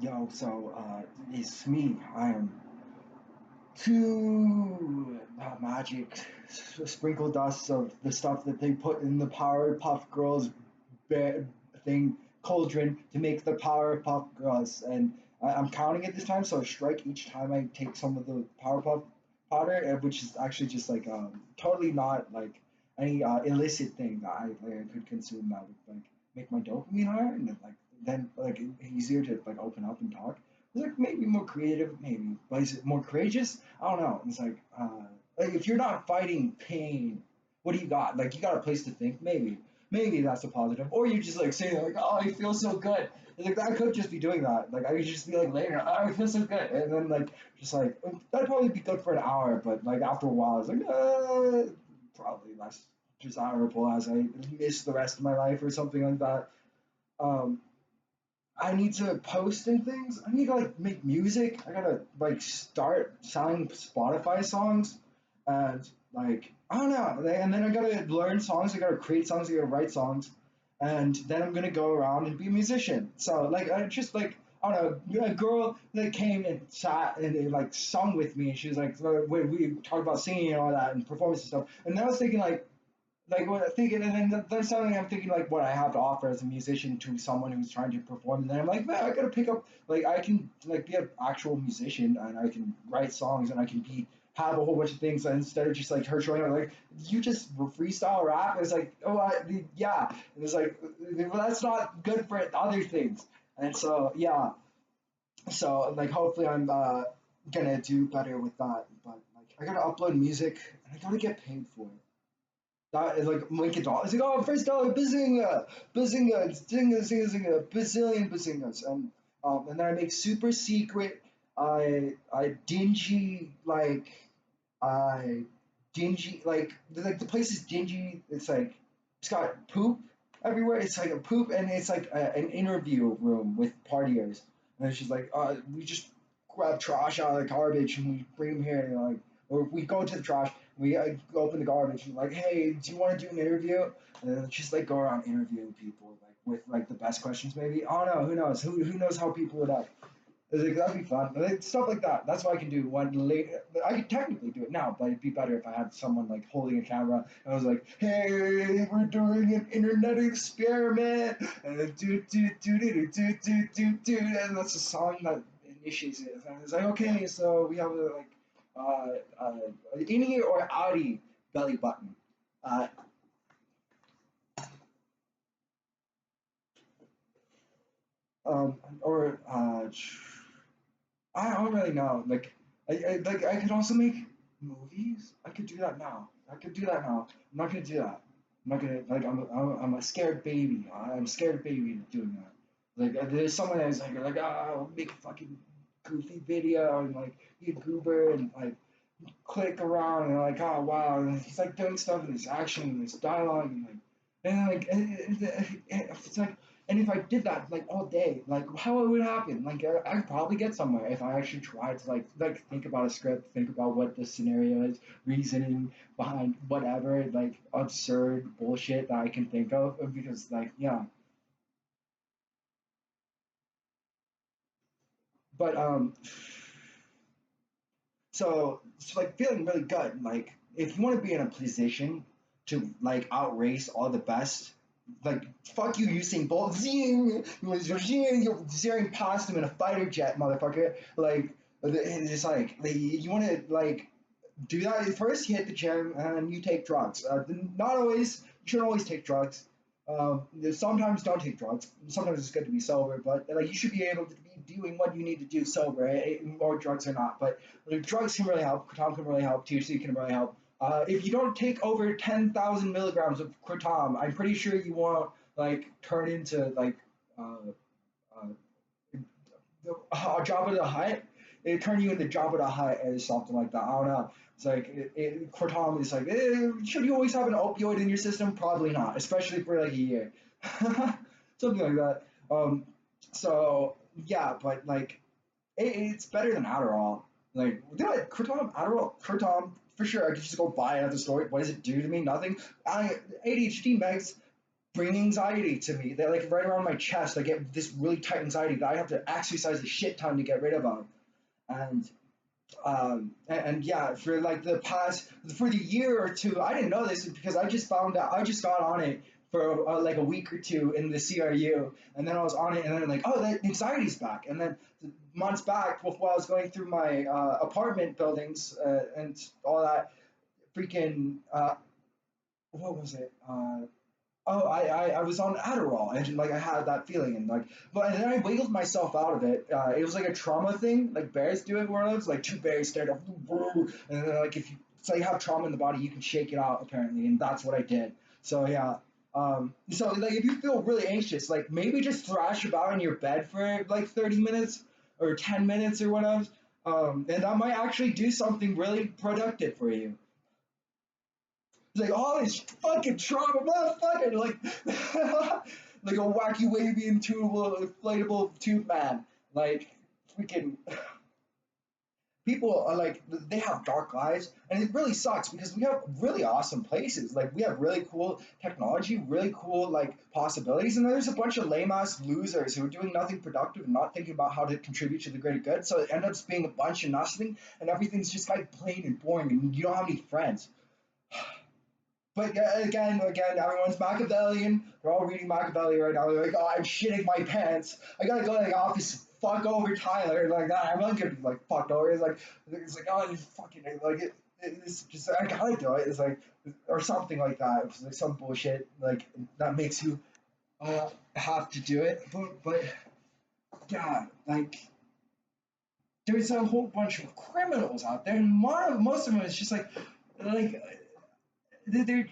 Yo, it's me. I am two magic sprinkle dust of the stuff that they put in the Powerpuff Girls ba- thing cauldron to make the Powerpuff Girls, and I'm counting it this time. So I strike each time I take some of the Powerpuff powder, which is actually just like totally not like any illicit thing that I could consume that would like make my dopamine higher and then easier to like open up and talk. It's like maybe more creative, maybe, but is it more courageous? I don't know. It's like if you're not fighting pain, what do you got? Like you got a place to think, maybe that's a positive. Or you just like say like, oh, I feel so good. Like I could just be doing that. Like I could just be like later, oh, I feel so good, and then like just like that'd probably be good for an hour, but like after a while, it's like probably less desirable as I miss the rest of my life or something like that. Um, I need to post and things. I need to like make music. I gotta like start selling Spotify songs, and like I don't know. And then I gotta learn songs. I gotta create songs. I gotta write songs, and then I'm gonna go around and be a musician. So like I just like I don't know. A girl that came and sat and they, like sung with me, and she was like, we talked about singing and all that and performance and stuff. And then I was thinking like what I'm thinking, and then there's something I'm thinking like what I have to offer as a musician to someone who's trying to perform, and then I'm like, man, I gotta pick up like I can like be an actual musician and I can write songs and I can be have a whole bunch of things and instead of just like her showing up like you just freestyle rap. It's like yeah, and it's like well that's not good for other things, and so yeah, so like hopefully I'm gonna do better with that, but like I gotta upload music and I gotta get paid for it. That is like make it all. It's like, oh, first dollar, bazinga, bazinga, zinga, zinga, zinga, bazillion bazingas, and then I make super secret, I dingy I dingy like the place is dingy. It's like it's got poop everywhere. It's like a poop, and it's like an interview room with partiers, and she's like, we just grab trash out of the garbage and we bring them here, and like, or we go to the trash we open the garbage and like, hey, do you want to do an interview? And then just like go around interviewing people like with like the best questions maybe. I don't know, who knows? Who knows how people would act? Like, that'd be fun. Like, stuff like that. That's what I can do one later. I could technically do it now, but it'd be better if I had someone like holding a camera and I was like, "Hey, we're doing an internet experiment," and then do, and that's a song that initiates it. And it's like, okay, so we have a like uh, uh, innie or outie belly button. Uh, or I don't really know. I could also make movies. I could do that now. I could do that now. I'm not gonna do that. I'm not gonna like. I'm a scared baby. I'm scared baby of doing that. Like there's someone that's like I'll make a fucking goofy video and like be a goober and like click around and like oh wow and he's like doing stuff and there's action and there's dialogue and like and like it's like and if I did that like all day like how it would happen like I could probably get somewhere if I actually tried to like think about a script think about what the scenario is reasoning behind whatever like absurd bullshit that I can think of because like yeah but so it's like feeling really good. Like if you want to be in a position to like outrace all the best, like fuck you, Usain Bolt, zing, you're zeroing past him in a fighter jet, motherfucker. Like it's just like you want to like do that first. You hit the gym and you take drugs. Not always. You shouldn't always take drugs. Sometimes don't take drugs. Sometimes it's good to be sober, but like you should be able to be doing what you need to do sober, more drugs or not. But like, drugs can really help. Kratom can really help. THC can really help. If you don't take over 10,000 milligrams of kratom, I'm pretty sure you won't like turn into like uh, uh, Jabba the Hutt. It turned you into Jabba the Hutt or something like that. I don't know. It's like Cortom is like, should you always have an opioid in your system? Probably not, especially for like a year, something like that. So yeah, but like it's better than Adderall. Like, you know what? Kratom, Adderall, Kratom, for sure. I could just go buy it at the store. What does it do to me? Nothing. I ADHD meds bring anxiety to me. They like right around my chest. I get this really tight anxiety that I have to exercise a shit ton to get rid of. And and yeah, for like the past for the year or two, I didn't know this because I just found out. I just got on it for like a week or two in the CRU, and then I was on it, and then like, oh, the anxiety's back. And then months back, while I was going through my apartment buildings and all that, freaking what was it? Oh, I was on Adderall and like I had that feeling and like, but and then I wiggled myself out of it. It was like a trauma thing, like bears do it, where it's like two bears stand up, and then like if you so you have trauma in the body, you can shake it out apparently, and that's what I did. So yeah, so like if you feel really anxious, like maybe just thrash about in your bed for like 30 minutes or 10 minutes or whatever, and that might actually do something really productive for you. It's like, oh, this fucking trauma, motherfucker! Like, like a wacky, wavy, inflatable tube man. Like, freaking people are like, they have dark eyes, and it really sucks because we have really awesome places. Like, we have really cool technology, really cool, like, possibilities, and there's a bunch of lame ass losers who are doing nothing productive and not thinking about how to contribute to the greater good. So it ends up being a bunch of nothing, and everything's just like plain and boring, and you don't have any friends. But yeah, again, everyone's Machiavellian. They're all reading Machiavelli right now. They're like, oh, I'm shitting my pants. I gotta go to the office, fuck over Tyler. Like, nah, I'm not gonna be like fucked over. It's like, oh, you fucking like it's just I gotta do it. It's like or something like that. It's like some bullshit like that makes you have to do it. But yeah, like there's a whole bunch of criminals out there, and most of them is just like they're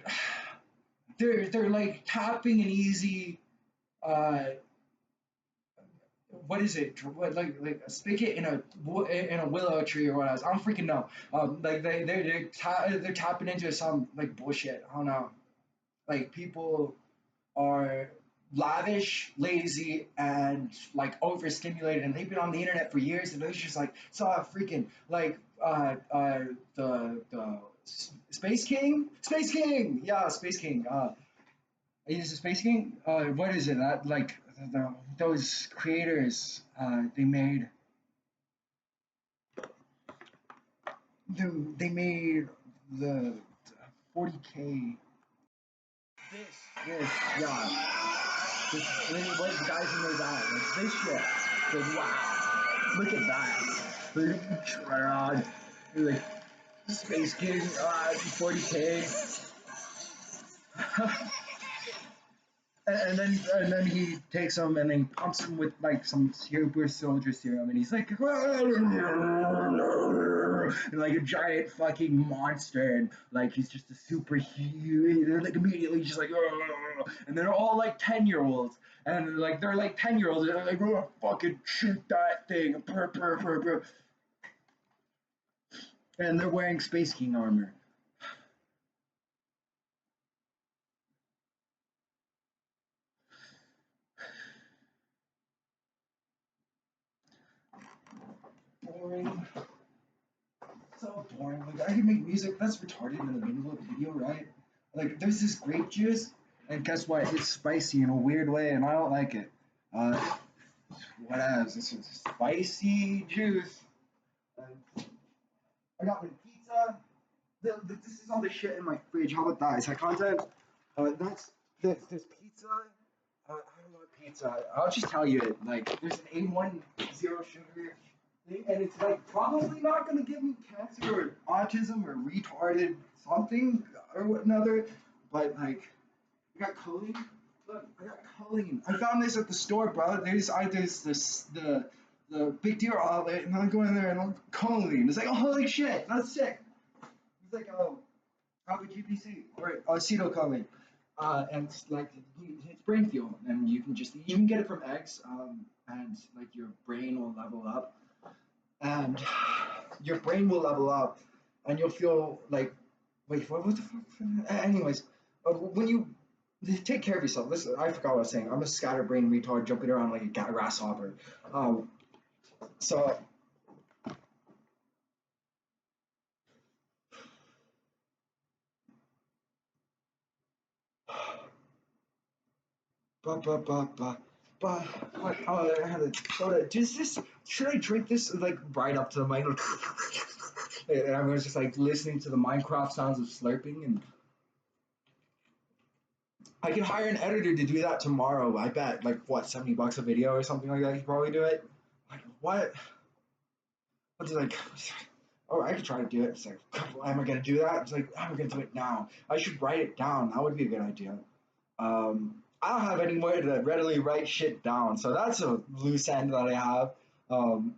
they're like tapping an easy uh what is it what like a spigot in a willow tree or what else I don't freaking know like they're tapping into some like bullshit I don't know like people are lavish, lazy, and like overstimulated, and they've been on the internet for years, and they're just like saw freaking like the Space King, yeah, Space King. Is it Space King? What is it? Like those creators, they made they made the 40K. This, yeah. This, what the guys who made that, like this shit. Like, wow, look at that. Like, Tryon, like Space King, 40K. And then he takes them and then pumps them with like some super soldier serum, and he's like, and like a giant fucking monster, and like he's just a super huge. They're like immediately just like, and they're all like 10-year-olds, and like they're like 10-year-olds, and they're like, oh, fucking shoot that thing, and they're wearing Space King armor. Boring. So boring. Like I can make music that's retarded in the middle of a video, right? Like there's this grape juice, and guess what? It's spicy in a weird way, and I don't like it. Uh, what else? This is spicy juice. And I got my pizza. This is all the shit in my fridge. How about that? Is that content? That's this pizza. I don't want pizza. I'll just tell you it. Like there's an A1 zero sugar thing, and it's like probably not gonna give me cancer or autism or retarded something or what another. But like I got choline. Look, I got choline. I found this at the store, bro. There's the big deal outlet, and I go in there and I'm choline. It's like, oh, holy shit, that's sick. It's like alpha GPC or acetylcholine, and it's like it's brain fuel, and you can get it from eggs, and like your brain will level up, and your brain will level up, and you'll feel like wait, what the fuck? Anyways, when you take care of yourself, listen, I forgot what I was saying. I'm a scatterbrain retard jumping around like a grasshopper. Um, so But, but, I had a soda. Does this, should I drink this like right up to the mic? And I was just like listening to the Minecraft sounds of slurping, and I could hire an editor to do that tomorrow. I bet, like, what, $70 a video or something like that. He could probably do it. Like, what? What's it like? Oh, I could try to do it. It's like, am I gonna do that? It's like, I'm gonna do it now. I should write it down. That would be a good idea. I don't have anywhere to readily write shit down, so that's a loose end that I have. Um,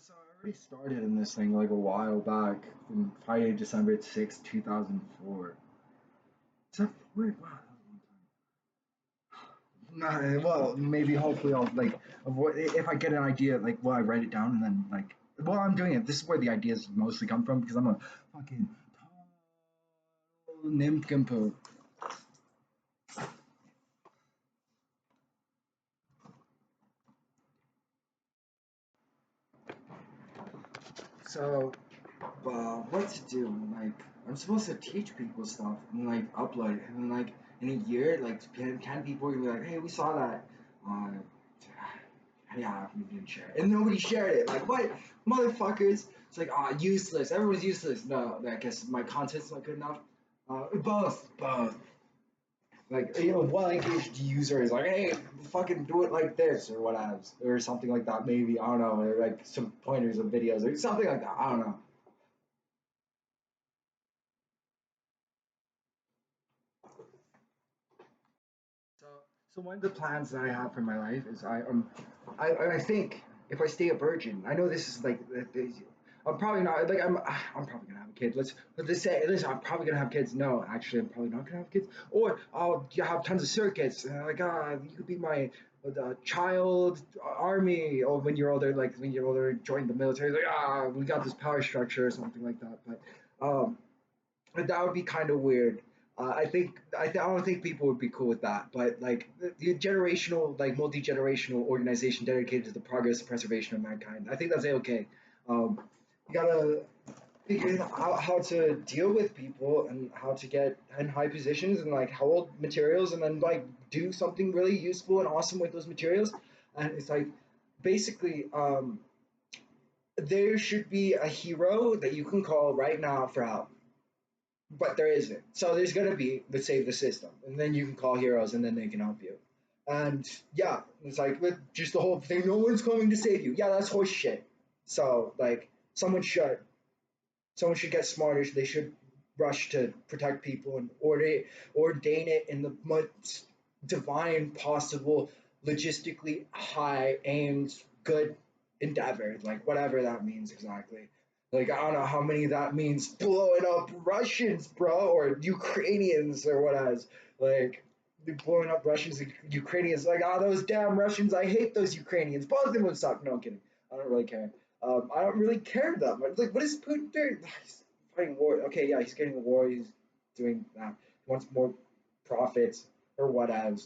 so I already started in this thing like a while back, from Friday, December 6th, 2004. Is that weird? Wow, that was a long time. Nah, well, maybe hopefully I'll like if I get an idea, like, well, I write it down and then like while I'm doing it, this is where the ideas mostly come from because I'm a fucking nincompoop. So what to do? Like, I'm supposed to teach people stuff and like upload it, and then like in a year, like 10 people will be like, "Hey, we saw that." Uh, yeah, we didn't share it, and nobody shared it. Like, what, motherfuckers? It's like, ah, useless. Everyone's useless. No, I guess my content's not good enough. Both. Like, one engaged user is like, "Hey, fucking do it like this," or whatever, or something like that. Maybe I don't know, or like some pointers of videos or something like that. I don't know. So, so one of the plans that I have for my life is I think if I stay a virgin, I know this is like I'm probably not like I'm probably gonna have a kid. Let's just say listen, I'm probably gonna have kids. No, actually, I'm probably not gonna have kids. Or I'll have tons of circuits. Like you could be my child army. Or when you're older, join the military. Like we got this power structure or something like that. But um, that would be kind of weird. I don't think people would be cool with that. But like the generational, like multi generational organization dedicated to the progress and preservation of mankind, I think that's okay. You gotta figure out how to deal with people and how to get in high positions and like hold materials and then like do something really useful and awesome with those materials. And it's like basically there should be a hero that you can call right now for help, but there isn't. So there's gonna be the save the system, and then you can call heroes, and then they can help you. And yeah, it's like just the whole thing. No one's coming to save you. Yeah, that's horse shit. So like, someone should someone should get smarter. They should rush to protect people and ordain it in the most divine possible, logistically high aimed good endeavor, like whatever that means exactly. Like I don't know how many that means blowing up Russians, bro, or Ukrainians or what else. Like blowing up Russians and Ukrainians. Like those damn Russians. I hate those Ukrainians. Both of them would suck. No, I'm kidding. I don't really care. I don't really care that much. Like, what is Putin doing? He's fighting war. Okay, yeah, he's getting a war. He's doing that. He wants more profits or whatever.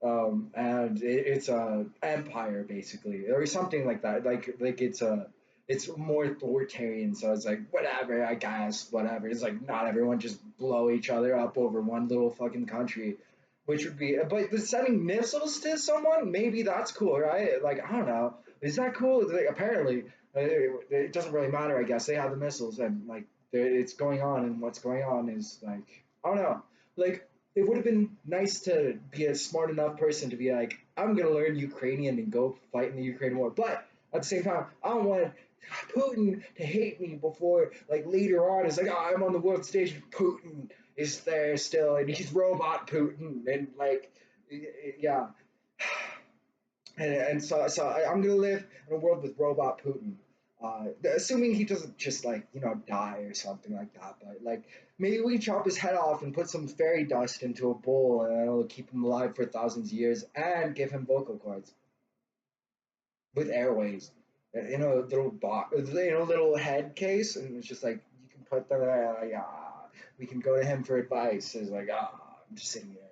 And it's a empire basically, or something like that. Like it's more authoritarian. So it's like whatever. I guess whatever. It's like not everyone just blow each other up over one little fucking country. Which would be, but sending missiles to someone, maybe that's cool, right? Like, I don't know. Is that cool? Like, apparently, it doesn't really matter. I guess they have the missiles, and like it's going on, and what's going on is like I don't know. Like it would have been nice to be a smart enough person to be like, I'm gonna learn Ukrainian and go fight in the Ukraine war, but at the same time, I don't want Putin to hate me before like later on. It's like I'm on the world stage. Putin is there still, and he's robot Putin, and like yeah. I'm gonna live in a world with robot Putin. Assuming he doesn't just like die or something like that, but like maybe we chop his head off and put some fairy dust into a bowl and it'll keep him alive for thousands of years and give him vocal cords with airways in a little box, little head case, and it's just like you can put them there. Like we can go to him for advice. It's like I'm just sitting here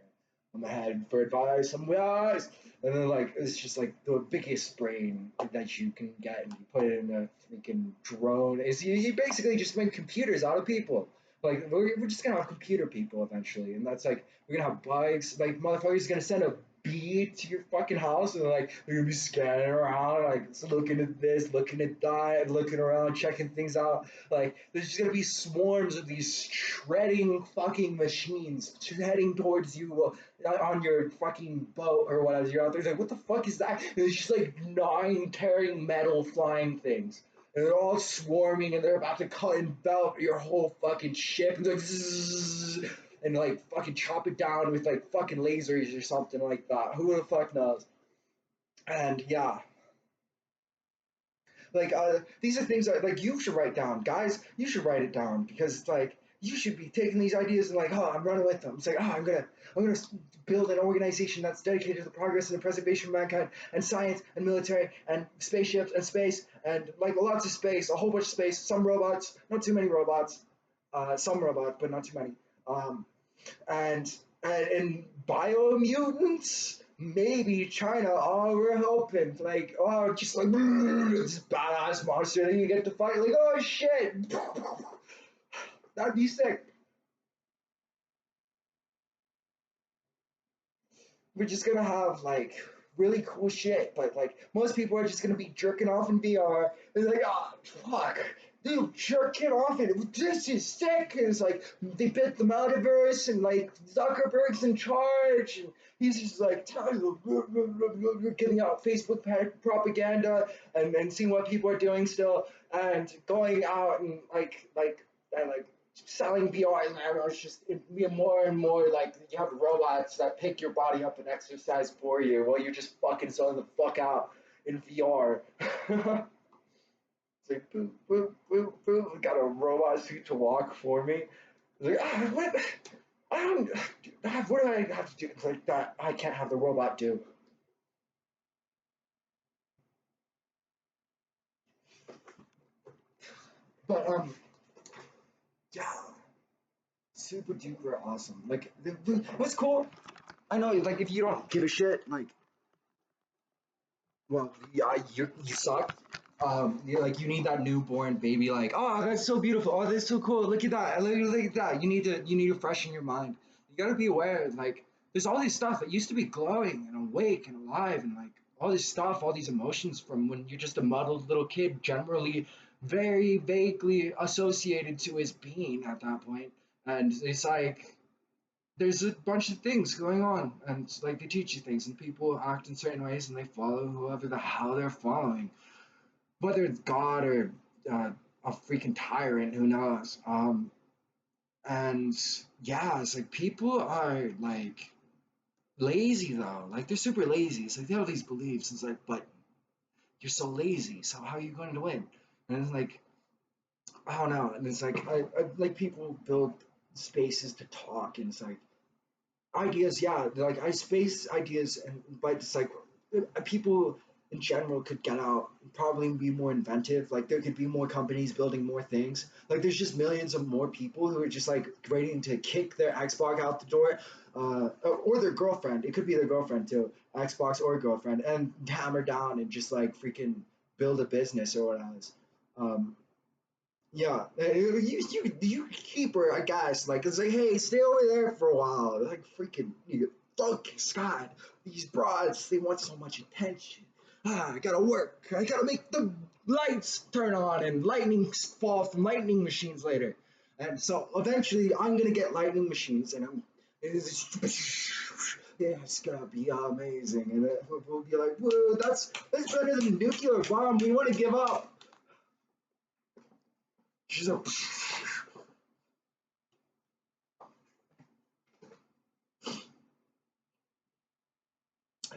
on my head for advice. I'm guys, and then like it's just like the biggest brain that you can get, and you put it in a freaking drone. Is you basically just make computers out of people. Like we're just gonna have computer people eventually, and that's like we're gonna have bikes. Like motherfuckers gonna send a beat to your fucking house, and like they're gonna be scanning around, like looking at this, looking at that, looking around, checking things out. Like there's just gonna be swarms of these shredding fucking machines heading towards you on your fucking boat or whatever. You're out there, like, what the fuck is that? And it's just like gnawing, tearing metal flying things. And they're all swarming and they're about to cut and belt your whole fucking ship. And, like, zzz, and like fucking chop it down with like fucking lasers or something like that. Who the fuck knows? And yeah, like these are things that like you should write down, guys. You should write it down because it's like you should be taking these ideas and like, oh, I'm running with them. It's like, oh, I'm gonna build an organization that's dedicated to the progress and the preservation of mankind and science and military and spaceships and space and like lots of space, a whole bunch of space, some robots, not too many robots, some robots, but not too many. Um, and biomutants. Maybe China. Oh, we're hoping like oh, just like this badass monster that you get to fight. Like oh shit, that'd be sick. We're just gonna have like really cool shit, but like most people are just gonna be jerking off in VR. They're like, oh fuck, dude, jerking off it. This is sick. And it's like they built the metaverse and like Zuckerberg's in charge and he's just like giving out Facebook propaganda and seeing what people are doing still and going out and like selling VR and it's just it be more and more like you have robots that pick your body up and exercise for you while you're just fucking selling the fuck out in VR. It's like boop boop boop boop. Got a robot suit to walk for me. It's like what? I don't. What do I have to do? It's like that. I can't have the robot do. But yeah, super duper awesome. Like what's cool I know, like, if you don't give a shit, like, well, yeah, you suck. You like you need that newborn baby, like, oh, that's so beautiful. Oh, that's so cool. Look at that. Look at that. You need to freshen your mind. You gotta be aware, like, there's all this stuff that used to be glowing and awake and alive, and like all this stuff, all these emotions from when you're just a muddled little kid, generally very vaguely associated to his being at that point. And it's like there's a bunch of things going on, and it's like they teach you things, and people act in certain ways, and they follow whoever the hell they're following, whether it's God or uh, a freaking tyrant, who knows? And yeah, it's like people are like lazy though, like they're super lazy. It's like they have these beliefs. It's like, but you're so lazy, so how are you going to win? And it's like I don't know, and it's like I like people build spaces to talk, and it's like ideas, yeah, like I space ideas, and but it's like people in general could get out and probably be more inventive. Like there could be more companies building more things. Like there's just millions of more people who are just like waiting to kick their Xbox out the door, or their girlfriend. It could be their girlfriend too, Xbox or girlfriend, and hammer down and just like freaking build a business or what else. Um, yeah, you keep her, I guess. Like it's like, hey, stay over there for a while. Like freaking, you fuck Scott. These broads, they want so much attention. I gotta work. I gotta make the lights turn on and lightning fall from lightning machines later. And so eventually, I'm gonna get lightning machines, and yeah, it's gonna be amazing. And we'll be like, whoa, that's better than a nuclear bomb. We want to give up. She's like,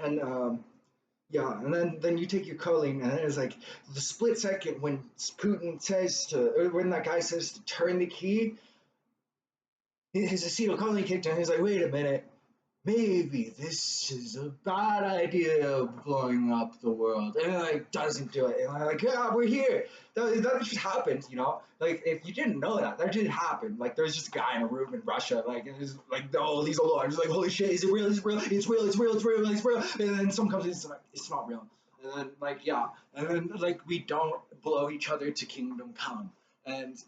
and yeah, and then you take your culling, and then it's like the split second when Putin says to, or when that guy says to turn the key, his acetylcholine kicked in. He's like, wait a minute, maybe this is a bad idea of blowing up the world, and it like doesn't do it. And I'm like, yeah, we're here. That just happened, you know. Like if you didn't know that, that did happen. Like there was just a guy in a room in Russia, like it was like oh these alarms, like holy shit, is it real? Is it real? It's real. It's real. It's real. It's real. And then some comes in, it's like it's not real. And then like yeah, and then like we don't blow each other to kingdom come. And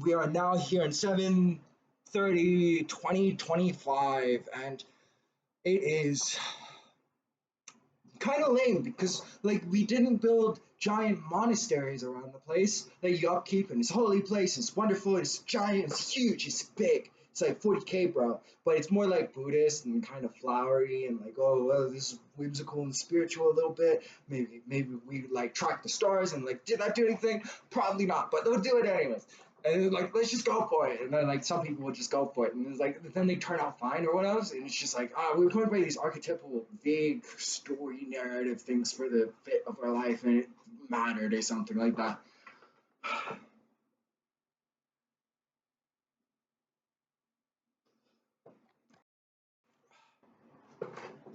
we are now here in 7/30/2025, and it is kind of lame because like we didn't build giant monasteries around the place that you upkeep and it's a holy place, it's wonderful, it's giant, it's huge, it's big, it's like 40K, bro, but it's more like Buddhist and kind of flowery and like, oh well, this is whimsical and spiritual a little bit. Maybe we like track the stars and like, did that do anything? Probably not, but they'll do it anyways. And like, let's just go for it. And then like some people will just go for it, and it's like then they turn out fine or what else. And it's just like, we're going by these archetypal, vague story narrative things for the fit of our life, and it mattered or something like that.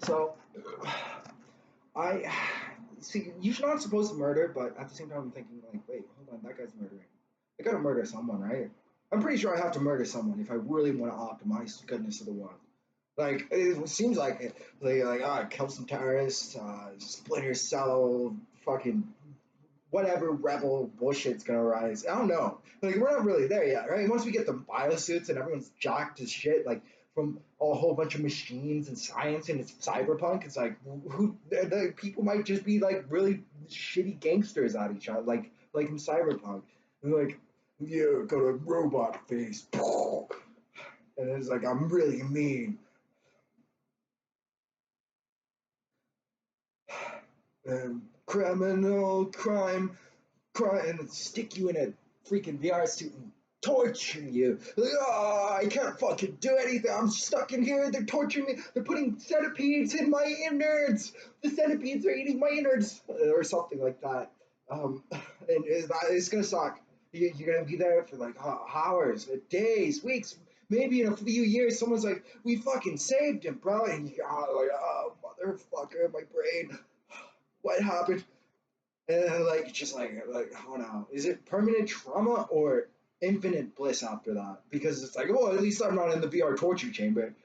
So I see you're not supposed to murder, but at the same time I'm thinking like, wait, hold on, that guy's murdering. I gotta murder someone, right? I'm pretty sure I have to murder someone if I really want to optimize the goodness of the world. Like it seems like it. Like kill some terrorists, Splinter Cell, fucking whatever rebel bullshit's gonna rise. I don't know. Like we're not really there yet, right? Once we get the biosuits and everyone's jacked as shit, like from a whole bunch of machines and science and it's cyberpunk, it's like who the people might just be like really shitty gangsters at each other, like in cyberpunk. And like, yeah, got a robot face, and it's like I'm really mean. And criminal crime and stick you in a freaking VR suit and torture you. Like, oh, I can't fucking do anything. I'm stuck in here. They're torturing me. They're putting centipedes in my innards. The centipedes are eating my innards, or something like that. And it's gonna suck. You're gonna be there for like hours, days, weeks, maybe in a few years. Someone's like, "We fucking saved him, bro," and you're like, "Oh, motherfucker, my brain. What happened?" And like just like I don't know, is it permanent trauma or infinite bliss after that? Because it's like, oh, at least I'm not in the VR torture chamber.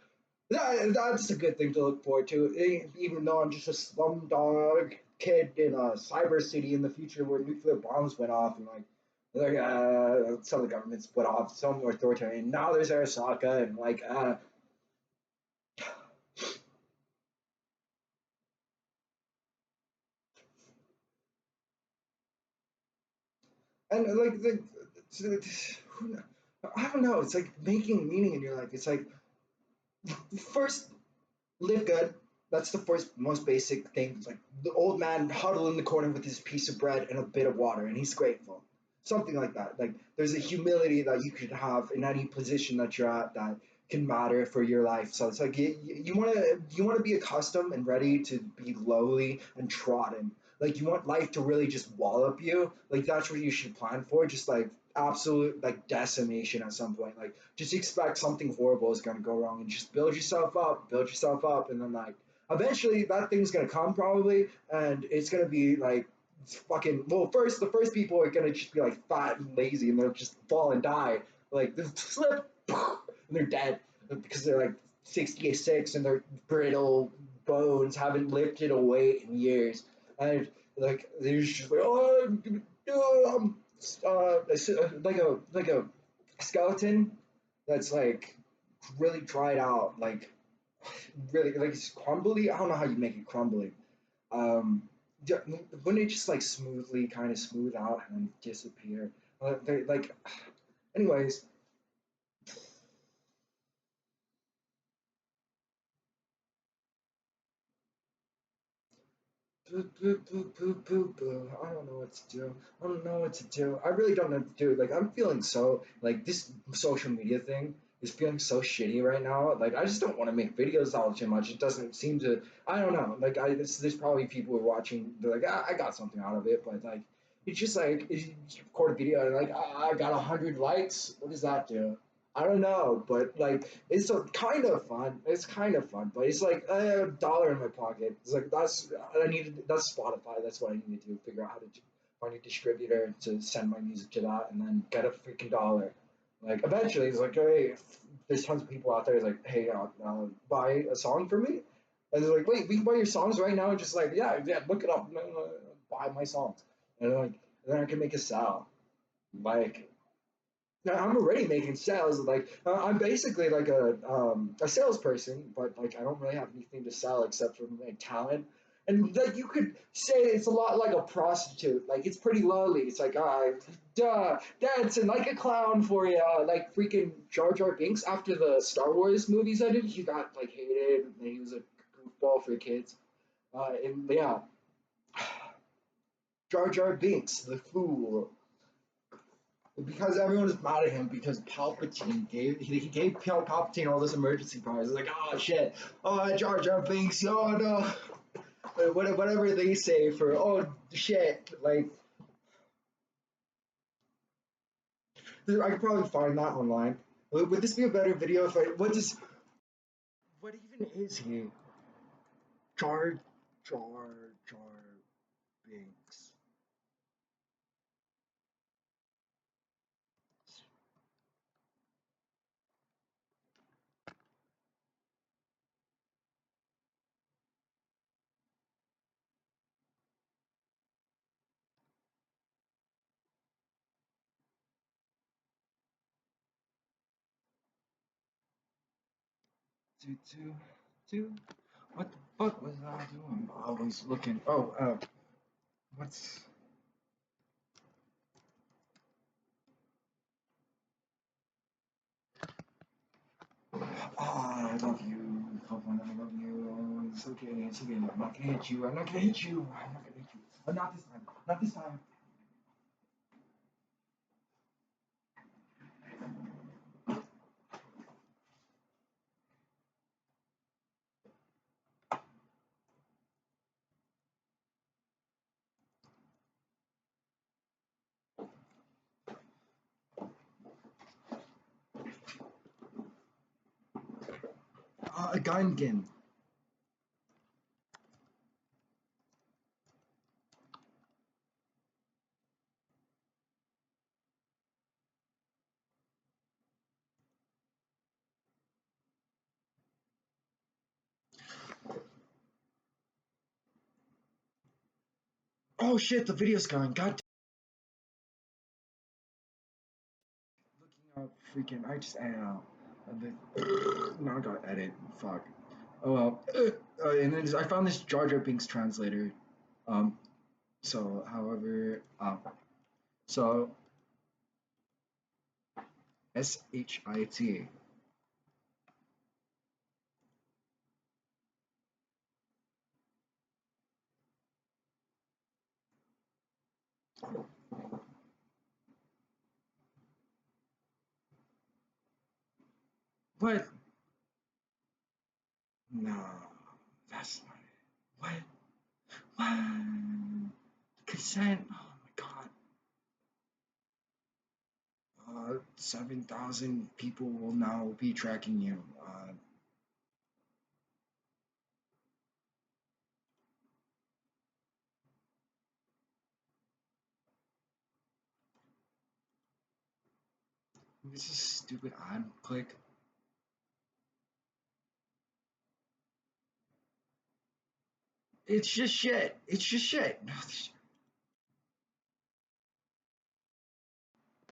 That's a good thing to look forward to. Even though I'm just a slumdog kid in a cyber city in the future where nuclear bombs went off and some of the governments went off, some were authoritarian. Now there's Arasaka and like and like I don't know. It's like making meaning in your life. It's like first live good. That's the first most basic thing. It's like the old man huddled in the corner with his piece of bread and a bit of water, and he's grateful. Something like that. Like there's a humility that you could have in any position that you're at that can matter for your life. So it's like you want to be accustomed and ready to be lowly and trodden. Like you want life to really just wallop you. Like that's what you should plan for. Just like absolute like decimation at some point. Like just expect something horrible is gonna go wrong and just build yourself up, and then like eventually that thing's gonna come probably, and it's gonna be like fucking well. First, the first people are gonna just be like fat and lazy, and they'll just fall and die. Like they slip, and they're dead because they're like 66 and their brittle bones haven't lifted a weight in years, and like they're just like um, like a skeleton that's like really dried out, like really like it's crumbly. I don't know how you make it crumbly. Um, wouldn't it just like smoothly kind of smooth out and disappear? Like, anyways, boo, boo, boo, boo, boo, boo. I don't know what to do. I don't know what to do. I really don't know what to do. Like, I'm feeling so, like, this social media thing is feeling so shitty right now. Like, I just don't want to make videos all too much. It doesn't seem to, I don't know. Like, there's probably people who are watching, they're like, I got something out of it, but like, it's just like, you just record a video and like, I got 100 likes. What does that do? I don't know, but like it's a kind of fun. It's kind of fun, but it's like $1 in my pocket. It's like that's Spotify. That's what I need to do. Figure out how to find a distributor to send my music to that, and then get a freaking dollar. Like eventually, it's like, hey, if there's tons of people out there. It's like, hey, buy a song for me, and they're like, wait, we can buy your songs right now, and just like, yeah, yeah, look it up, buy my songs, and then, like, then I can make a sale. Like now, I'm already making sales. Like I'm basically like a salesperson, but like I don't really have anything to sell except for my talent And like you could say it's a lot like a prostitute. Like it's pretty lowly. It's like duh, dancing like a clown for you. Like freaking Jar Jar Binks after the Star Wars movies ended, he got like hated. And he was a goofball for the kids. And yeah, Jar Jar Binks, the fool, because everyone is mad at him because Palpatine gave he gave Palpatine all this emergency powers. It's like, oh shit, oh Jar Jar Binks, oh no, whatever they say for oh shit, like I could probably find that online. Would this be a better video if I what even is he? Jar Jar Binks. 222. What the fuck was I doing? Always looking. Oh, what's Ah, I love you. Come on, I love you. It's okay, it's okay. I'm not gonna hit you. I'm not gonna hit you. I'm not gonna hit you. Not this time. Not this time. A Gungan. Oh shit, the video's going. God. Looking up freaking. I just edited out. Now I gotta edit. Fuck. Oh well. And then I found this Jar Jar Binks translator. Um. So, however, so SHIT. What? No, that's not it. What? What? Consent? Oh my god. 7,000 people will now be tracking you. This is a stupid ad. Click. It's just shit. It's just shit.